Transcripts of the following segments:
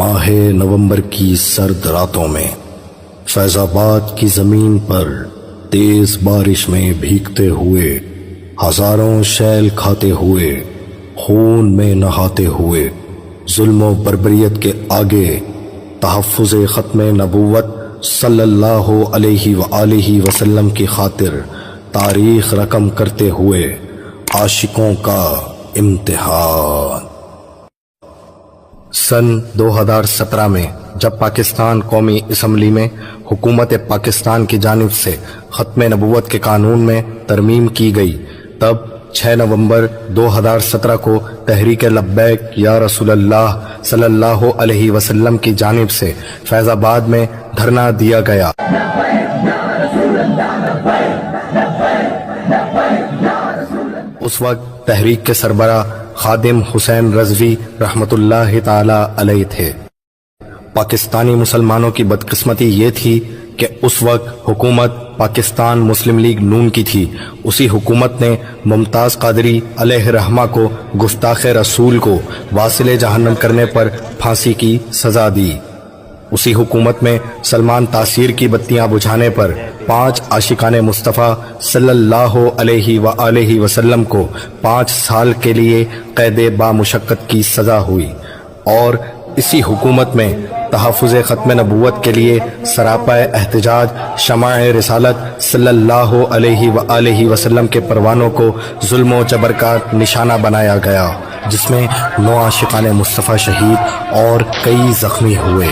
ماہ نومبر کی سرد راتوں میں فیض آباد کی زمین پر تیز بارش میں بھیگتے ہوئے، ہزاروں شیل کھاتے ہوئے، خون میں نہاتے ہوئے، ظلم و بربریت کے آگے تحفظ ختم نبوت صلی اللہ علیہ وآلہ وسلم کی خاطر تاریخ رقم کرتے ہوئے عاشقوں کا امتحان۔ سن 2017 میں جب پاکستان قومی اسمبلی میں حکومت پاکستان کی جانب سے ختم نبوت کے قانون میں ترمیم کی گئی، تب 6 نومبر 2017 کو تحریک لبیک یا رسول اللہ صلی اللہ علیہ وسلم کی جانب سے فیض آباد میں دھرنا دیا گیا۔ اس وقت تحریک کے سربراہ خادم حسین رضوی رحمت اللہ تعالی علیہ تھے۔ پاکستانی مسلمانوں کی بدقسمتی یہ تھی کہ اس وقت حکومت پاکستان مسلم لیگ نون کی تھی۔ اسی حکومت نے ممتاز قادری علیہ رحمہ کو گستاخ رسول کو واصل جہنم کرنے پر پھانسی کی سزا دی۔ اسی حکومت میں سلمان تاثیر کی بتیاں بجھانے پر 5 عاشقان مصطفیٰ صلی اللہ علیہ وآلہ وسلم کو 5 سال کے لیے قید بامشقت کی سزا ہوئی، اور اسی حکومت میں تحفظ ختم نبوت کے لیے سراپا احتجاج شمع رسالت صلی اللہ علیہ وآلہ وسلم کے پروانوں کو ظلم و جبر کا نشانہ بنایا گیا، جس میں 9 عاشقان مصطفیٰ شہید اور کئی زخمی ہوئے۔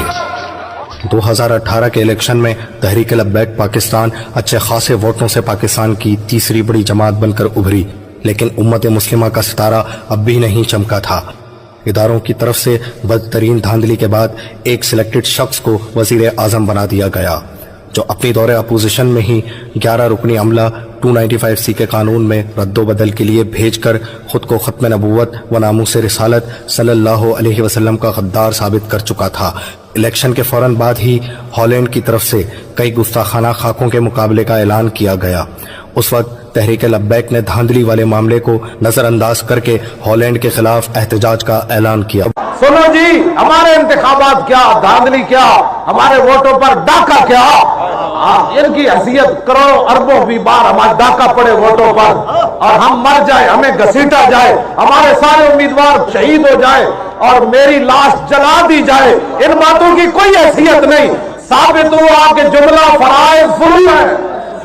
2018 کے الیکشن میں تحریک لبیک پاکستان اچھے خاصے ووٹوں سے پاکستان کی تیسری بڑی جماعت بن کر ابھری، لیکن امت مسلمہ کا ستارہ اب بھی نہیں چمکا تھا۔ اداروں کی طرف سے بدترین دھاندلی کے بعد ایک سلیکٹڈ شخص کو وزیر اعظم بنا دیا گیا، جو اپنی دور اپوزیشن میں ہی 11 رکنی عملہ 295C کے قانون میں رد و بدل کے لیے بھیج کر خود کو ختم نبوت و ناموس رسالت صلی اللہ علیہ وسلم کا غدار ثابت کر چکا تھا۔ الیکشن کے فوراً بعد ہی ہالینڈ کی طرف سے کئی گستاخانہ خاکوں کے مقابلے کا اعلان کیا گیا۔ اس وقت تحریک لبیک نے دھاندلی والے معاملے کو نظر انداز کر کے ہالینڈ کے خلاف احتجاج کا اعلان کیا۔ سنو جی، ہمارے انتخابات کیا، دھاندلی کیا، ہمارے ووٹوں پر ڈاکہ کیا، ان کی حیثیت کروڑوں اربوں بھی بار ہمارے ڈاکہ پڑے ووٹوں پر، اور ہم مر جائے، ہمیں گھسیٹا جائے، ہمارے سارے امیدوار شہید ہو جائے اور میری لاش جلا دی جائے، ان باتوں کی کوئی حیثیت نہیں۔ ثابت ہوا کہ جملہ فرائض فروض ہے،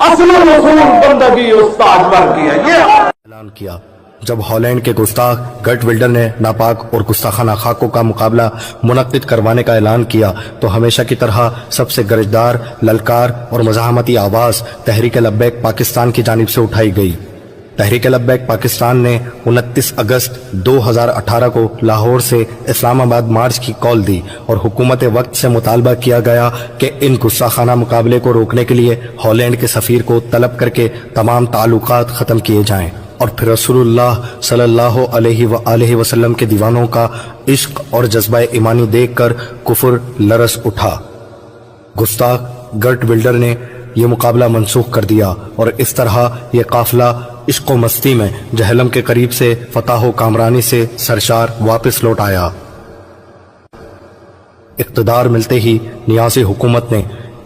اصل رسول بندگی استاد بن کی ہے۔ یہ اعلان کیا جب ہالینڈ کے گستاخ گرٹ ولڈر نے ناپاک اور گستاخانہ خاکوں کا مقابلہ منعقد کروانے کا اعلان کیا، تو ہمیشہ کی طرح سب سے گرجدار، للکار اور مزاحمتی آواز تحریک لبیک پاکستان کی جانب سے اٹھائی گئی۔ تحریک لبیک پاکستان نے 29 اگست 2018 کو لاہور سے اسلام آباد مارچ کی کال دی، اور حکومت وقت سے مطالبہ کیا گیا کہ ان گستاخانہ مقابلے کو روکنے کے لیے ہالینڈ کے سفیر کو طلب کر کے تمام تعلقات ختم کیے جائیں، اور پھر رسول اللہ صلی اللہ علیہ وآلہ وسلم کے دیوانوں کا عشق اور جذبہ ایمانی دیکھ کر کفر لرز اٹھا۔ گستاخ گرٹ ولڈر نے یہ مقابلہ منسوخ کر دیا، اور اس طرح یہ قافلہ عشق و مستی میں جہلم کے قریب سے فتح و کامرانی سے سرشار واپس لوٹ آیا۔ اقتدار ملتے ہی نیازی حکومت نے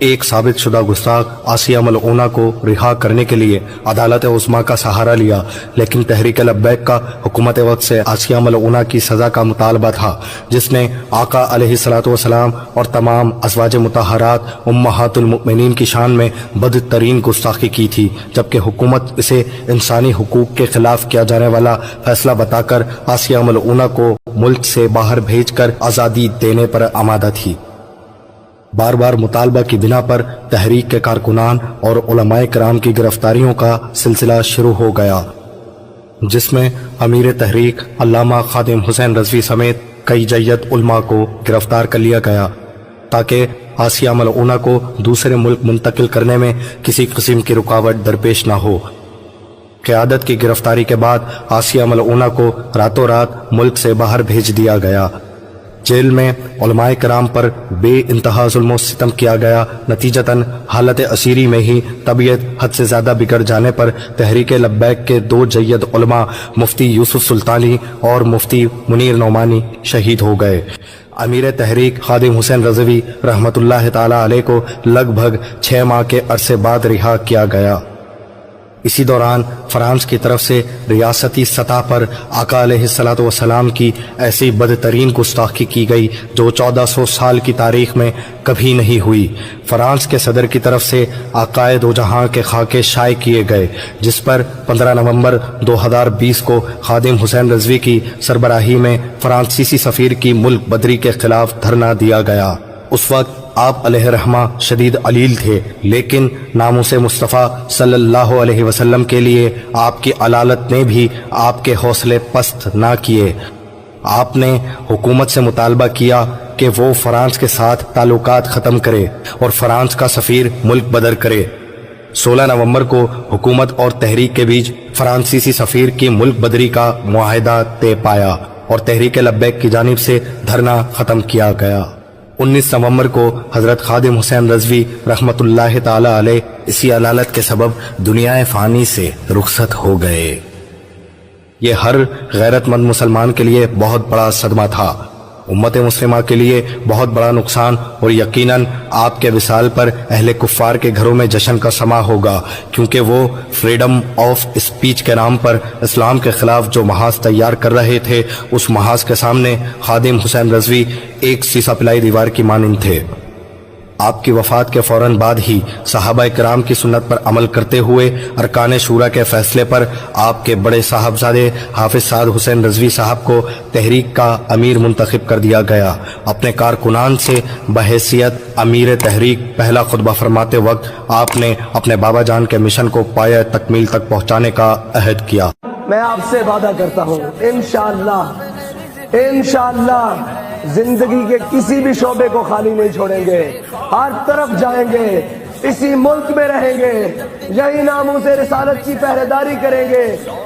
ایک ثابت شدہ گستاخ آسیہ ملعونہ کو رہا کرنے کے لیے عدالت عظمیٰ کا سہارا لیا، لیکن تحریک لبیک کا حکومت وقت سے آسیہ ملعونہ کی سزا کا مطالبہ تھا، جس نے آقا علیہ الصلوۃ والسلام اور تمام ازواج مطہرات امہات المؤمنین کی شان میں بدترین گستاخی کی تھی، جبکہ حکومت اسے انسانی حقوق کے خلاف کیا جانے والا فیصلہ بتا کر آسیہ ملعونہ کو ملک سے باہر بھیج کر آزادی دینے پر آمادہ تھی۔ بار بار مطالبہ کی بنا پر تحریک کے کارکنان اور علماء کرام کی گرفتاریوں کا سلسلہ شروع ہو گیا، جس میں امیر تحریک علامہ خادم حسین رضوی سمیت کئی جید علماء کو گرفتار کر لیا گیا، تاکہ آسیہ ملعونہ کو دوسرے ملک منتقل کرنے میں کسی قسم کی رکاوٹ درپیش نہ ہو۔ قیادت کی گرفتاری کے بعد آسیہ ملعونہ کو راتوں رات ملک سے باہر بھیج دیا گیا۔ جیل میں علماء کرام پر بے انتہا ظلم و ستم کیا گیا۔ نتیجتاً حالت اسیری میں ہی طبیعت حد سے زیادہ بگڑ جانے پر تحریک لبیک کے 2 جید علماء مفتی یوسف سلطانی اور مفتی منیر نعمانی شہید ہو گئے۔ امیر تحریک خادم حسین رضوی رحمۃ اللہ تعالی علیہ کو لگ بھگ 6 ماہ کے عرصے بعد رہا کیا گیا۔ اسی دوران فرانس کی طرف سے ریاستی سطح پر آقا علیہ الصلوۃ والسلام کی ایسی بدترین گستاخی کی گئی جو 1400 سال کی تاریخ میں کبھی نہیں ہوئی۔ فرانس کے صدر کی طرف سے عقائد و جہاں کے خاکے شائع کیے گئے، جس پر 15 نومبر 2020 کو خادم حسین رضوی کی سربراہی میں فرانسیسی سفیر کی ملک بدری کے خلاف دھرنا دیا گیا۔ اس وقت آپ علیہ رحمہ شدید علیل تھے، لیکن ناموس مصطفیٰ صلی اللہ علیہ وسلم کے لیے آپ کی علالت نے بھی آپ کے حوصلے پست نہ کیے۔ آپ نے حکومت سے مطالبہ کیا کہ وہ فرانس کے ساتھ تعلقات ختم کرے اور فرانس کا سفیر ملک بدر کرے۔ 16 نومبر کو حکومت اور تحریک کے بیچ فرانسیسی سفیر کی ملک بدری کا معاہدہ طے پایا اور تحریک لبیک کی جانب سے دھرنا ختم کیا گیا۔ 19 نومبر کو حضرت خادم حسین رضوی رحمۃ اللہ تعالی علیہ اسی علالت کے سبب دنیا فانی سے رخصت ہو گئے۔ یہ ہر غیرت مند مسلمان کے لیے بہت بڑا صدمہ تھا، امت مسلمہ کے لیے بہت بڑا نقصان، اور یقیناً آپ کے وصال پر اہل کفار کے گھروں میں جشن کا سما ہوگا، کیونکہ وہ فریڈم آف اسپیچ کے نام پر اسلام کے خلاف جو محاذ تیار کر رہے تھے، اس محاذ کے سامنے خادم حسین رضوی ایک سیسا پلائی دیوار کی مانند تھے۔ آپ کی وفات کے فوراً بعد ہی صحابہ کرام کی سنت پر عمل کرتے ہوئے ارکان شورا کے فیصلے پر آپ کے بڑے صاحبزادے حافظ سعد حسین رضوی صاحب کو تحریک کا امیر منتخب کر دیا گیا۔ اپنے کارکنان سے بحیثیت امیر تحریک پہلا خطبہ فرماتے وقت آپ نے اپنے بابا جان کے مشن کو پایہ تکمیل تک پہنچانے کا عہد کیا۔ میں آپ سے وعدہ کرتا ہوں انشاءاللہ زندگی کے کسی بھی شعبے کو خالی نہیں چھوڑیں گے، ہر طرف جائیں گے، اسی ملک میں رہیں گے، یہی ناموس رسالت کی پہرےداری کریں گے،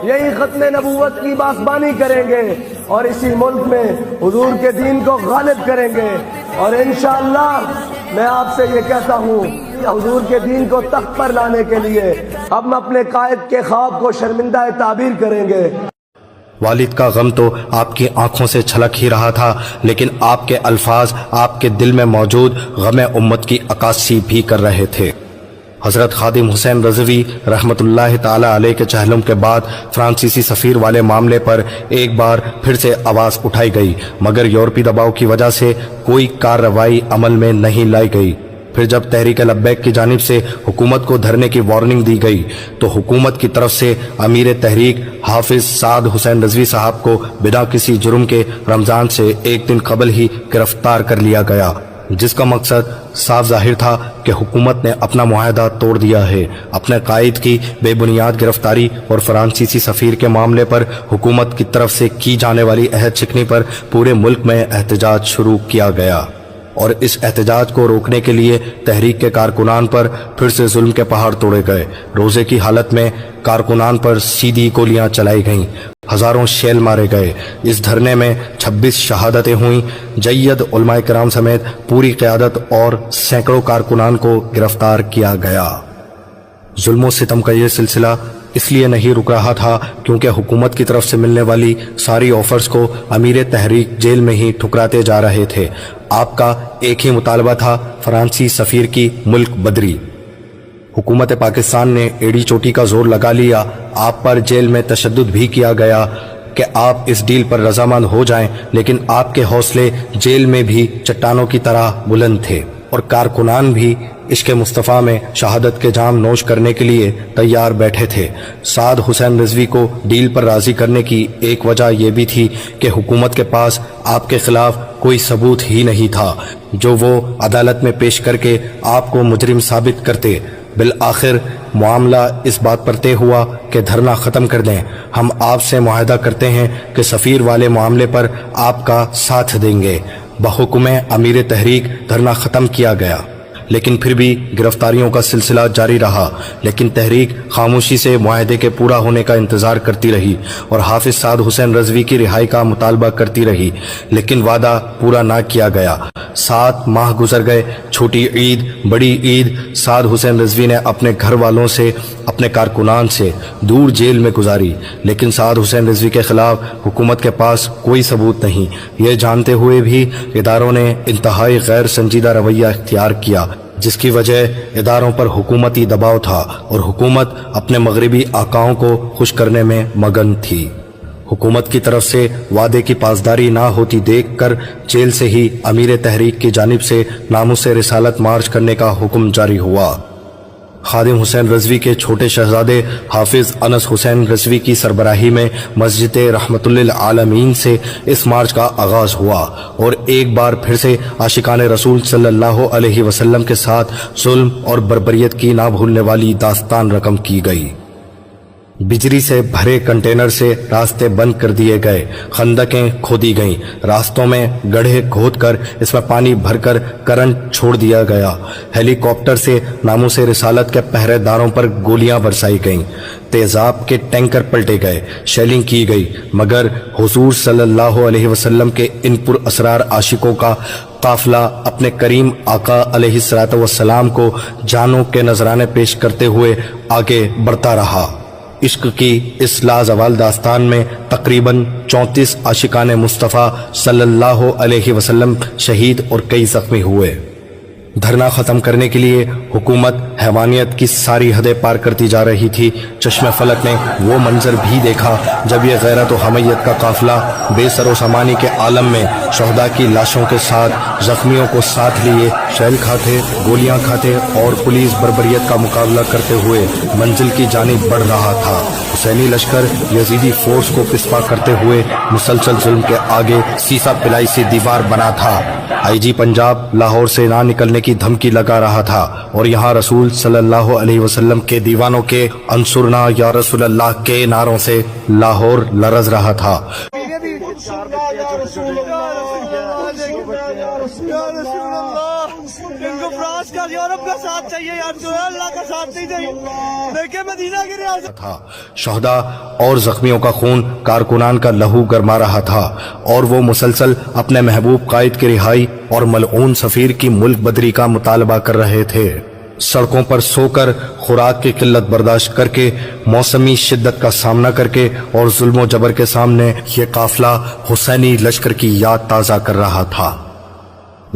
یہی ختم نبوت کی پاسبانی کریں گے، اور اسی ملک میں حضور کے دین کو غالب کریں گے۔ اور انشاءاللہ میں آپ سے یہ کہتا ہوں کہ حضور کے دین کو تخت پر لانے کے لیے ہم اپنے قائد کے خواب کو شرمندہ تعبیر کریں گے۔ والد کا غم تو آپ کی آنکھوں سے چھلک ہی رہا تھا، لیکن آپ کے الفاظ آپ کے دل میں موجود غم امت کی عکاسی بھی کر رہے تھے۔ حضرت خادم حسین رضوی رحمۃ اللہ تعالی علیہ کے چہلم کے بعد فرانسیسی سفیر والے معاملے پر ایک بار پھر سے آواز اٹھائی گئی، مگر یورپی دباؤ کی وجہ سے کوئی کارروائی عمل میں نہیں لائی گئی۔ پھر جب تحریک لبیک کی جانب سے حکومت کو دھرنے کی وارننگ دی گئی تو حکومت کی طرف سے امیر تحریک حافظ سعد حسین رضوی صاحب کو بنا کسی جرم کے رمضان سے ایک دن قبل ہی گرفتار کر لیا گیا، جس کا مقصد صاف ظاہر تھا کہ حکومت نے اپنا معاہدہ توڑ دیا ہے۔ اپنے قائد کی بے بنیاد گرفتاری اور فرانسیسی سفیر کے معاملے پر حکومت کی طرف سے کی جانے والی عہد شکنی پر پورے ملک میں احتجاج شروع کیا گیا، اور اس احتجاج کو روکنے کے لیے تحریک کے کارکنان پر پھر سے ظلم کے پہاڑ توڑے گئے۔ روزے کی حالت میں کارکنان پر سیدھی گولیاں چلائی گئیں، ہزاروں شیل مارے گئے۔ اس دھرنے میں 26 شہادتیں ہوئیں، جید علماء کرام سمیت پوری قیادت اور سینکڑوں کارکنان کو گرفتار کیا گیا۔ ظلم و ستم کا یہ سلسلہ اس لیے نہیں رک رہا تھا کیونکہ حکومت کی طرف سے ملنے والی ساری آفرز کو امیر تحریک جیل میں ہی ٹھکراتے جا رہے تھے۔ آپ کا ایک ہی مطالبہ تھا، فرانسی سفیر کی ملک بدری۔ حکومت پاکستان نے ایڑی چوٹی کا زور لگا لیا، آپ پر جیل میں تشدد بھی کیا گیا کہ آپ اس ڈیل پر رضامند ہو جائیں، لیکن آپ کے حوصلے جیل میں بھی چٹانوں کی طرح بلند تھے، اور کارکنان بھی عشق مصطفیٰ میں شہادت کے جام نوش کرنے کے لیے تیار بیٹھے تھے۔ سعد حسین رضوی کو ڈیل پر راضی کرنے کی ایک وجہ یہ بھی تھی کہ حکومت کے پاس آپ کے خلاف کوئی ثبوت ہی نہیں تھا جو وہ عدالت میں پیش کر کے آپ کو مجرم ثابت کرتے۔ بالآخر معاملہ اس بات پر طے ہوا کہ دھرنا ختم کر دیں، ہم آپ سے معاہدہ کرتے ہیں کہ سفیر والے معاملے پر آپ کا ساتھ دیں گے۔ بحکم امیر تحریک دھرنا ختم کیا گیا، لیکن پھر بھی گرفتاریوں کا سلسلہ جاری رہا، لیکن تحریک خاموشی سے معاہدے کے پورا ہونے کا انتظار کرتی رہی اور حافظ سعد حسین رضوی کی رہائی کا مطالبہ کرتی رہی، لیکن وعدہ پورا نہ کیا گیا۔ 7 ماہ گزر گئے۔ چھوٹی عید، بڑی عید سعد حسین رضوی نے اپنے گھر والوں سے، اپنے کارکنان سے دور جیل میں گزاری، لیکن سعد حسین رضوی کے خلاف حکومت کے پاس کوئی ثبوت نہیں۔ یہ جانتے ہوئے بھی اداروں نے انتہائی غیر سنجیدہ رویہ اختیار کیا، جس کی وجہ اداروں پر حکومتی دباؤ تھا اور حکومت اپنے مغربی آقاؤں کو خوش کرنے میں مگن تھی۔ حکومت کی طرف سے وعدے کی پاسداری نہ ہوتی دیکھ کر جیل سے ہی امیر تحریک کی جانب سے ناموس رسالت مارچ کرنے کا حکم جاری ہوا۔ خادم حسین رضوی کے چھوٹے شہزادے حافظ انس حسین رضوی کی سربراہی میں مسجد رحمت للعالمین سے اس مارچ کا آغاز ہوا اور ایک بار پھر سے عاشقان رسول صلی اللہ علیہ وسلم کے ساتھ ظلم اور بربریت کی نہ بھولنے والی داستان رقم کی گئی۔ بجری سے بھرے کنٹینر سے راستے بند کر دیے گئے، خندقیں کھودی گئیں، راستوں میں گڑھے کھود کر اس میں پانی بھر کر کرنٹ چھوڑ دیا گیا، ہیلی کاپٹر سے ناموس رسالت کے پہرے داروں پر گولیاں برسائی گئیں، تیزاب کے ٹینکر پلٹے گئے، شیلنگ کی گئی، مگر حضور صلی اللہ علیہ وسلم کے ان پر اسرار عاشقوں کا قافلہ اپنے کریم آقا علیہ الصلوۃ والسلام کو جانوں کے نذرانے پیش کرتے ہوئے آگے بڑھتا رہا۔ عشق کی اس لازوال داستان میں تقریباً 34 عاشقان مصطفیٰ صلی اللہ علیہ وسلم شہید اور کئی زخمی ہوئے۔ دھرنا ختم کرنے کے لیے حکومت حیوانیت کی ساری حدیں پار کرتی جا رہی تھی۔ چشم فلک نے وہ منظر بھی دیکھا جب یہ غیرت و حمیت کا قافلہ بے سر و سامانی کے عالم میں شہداء کی لاشوں کے ساتھ زخمیوں کو ساتھ لیے شیل کھاتے، گولیاں کھاتے اور پولیس بربریت کا مقابلہ کرتے ہوئے منزل کی جانب بڑھ رہا تھا۔ حسینی لشکر یزیدی فورس کو پسپا کرتے ہوئے مسلسل ظلم کے آگے سیسا پلائی سی دیوار بنا تھا۔ آئی جی پنجاب لاہور سے نہ نکلنے کی دھمکی لگا رہا تھا اور یہاں رسول صلی اللہ علیہ وسلم کے دیوانوں کے انصرنا یا رسول اللہ کے نعروں سے لاہور لرز رہا تھا۔ ان کو فرانس کا یورپ کا ساتھ چاہیے، اللہ کا ساتھ نہیں چاہیے، دیکھیں مدینہ کی ریاست تھا۔ شہداء اور زخمیوں کا خون کارکنان کا لہو گرما رہا تھا اور وہ مسلسل اپنے محبوب قائد کی رہائی اور ملعون سفیر کی ملک بدری کا مطالبہ کر رہے تھے۔ سڑکوں پر سو کر، خوراک کی قلت برداشت کر کے، موسمی شدت کا سامنا کر کے اور ظلم و جبر کے سامنے یہ قافلہ حسینی لشکر کی یاد تازہ کر رہا تھا۔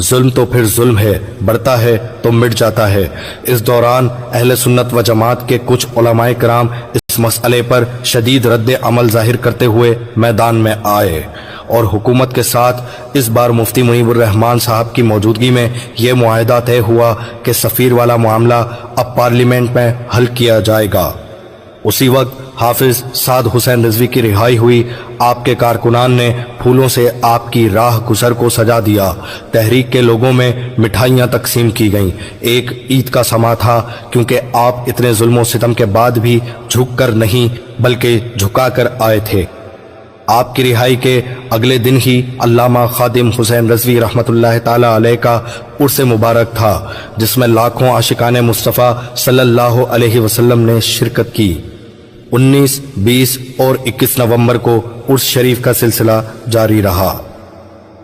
ظلم تو پھر ظلم ہے، بڑھتا ہے تو مٹ جاتا ہے۔ اس دوران اہل سنت و جماعت کے کچھ علماء کرام اس مسئلے پر شدید رد عمل ظاہر کرتے ہوئے میدان میں آئے اور حکومت کے ساتھ اس بار مفتی منیب الرحمان صاحب کی موجودگی میں یہ معاہدہ طے ہوا کہ سفیر والا معاملہ اب پارلیمنٹ میں حل کیا جائے گا۔ اسی وقت حافظ سعد حسین رضوی کی رہائی ہوئی۔ آپ کے کارکنان نے پھولوں سے آپ کی راہ گزر کو سجا دیا۔ تحریک کے لوگوں میں مٹھائیاں تقسیم کی گئیں۔ ایک عید کا سما تھا، کیونکہ آپ اتنے ظلم و ستم کے بعد بھی جھک کر نہیں بلکہ جھکا کر آئے تھے۔ آپ کی رہائی کے اگلے دن ہی علامہ خادم حسین رضوی رحمت اللہ تعالی علیہ کا عرس مبارک تھا، جس میں لاکھوں عاشقان مصطفیٰ صلی اللہ علیہ وسلم نے شرکت کی۔ 19، 20 اور 21 نومبر کو عرس شریف کا سلسلہ جاری رہا۔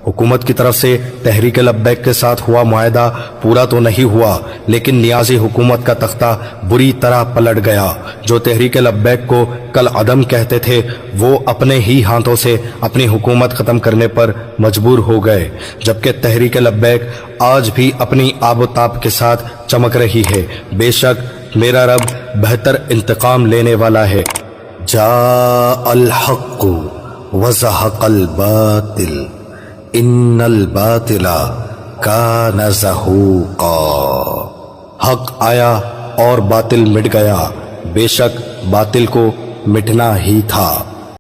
حکومت کی طرف سے تحریک لبیک کے ساتھ ہوا معاہدہ پورا تو نہیں ہوا، لیکن نیازی حکومت کا تختہ بری طرح پلٹ گیا۔ جو تحریک لبیک کو کل عدم کہتے تھے، وہ اپنے ہی ہاتھوں سے اپنی حکومت ختم کرنے پر مجبور ہو گئے، جبکہ تحریک لبیک آج بھی اپنی آب و تاب کے ساتھ چمک رہی ہے۔ بے شک میرا رب بہتر انتقام لینے والا ہے۔ جاء الحق وزهق الباطل ان الباطل کان زہوقا۔ حق آیا اور باطل مٹ گیا، بے شک باطل کو مٹنا ہی تھا۔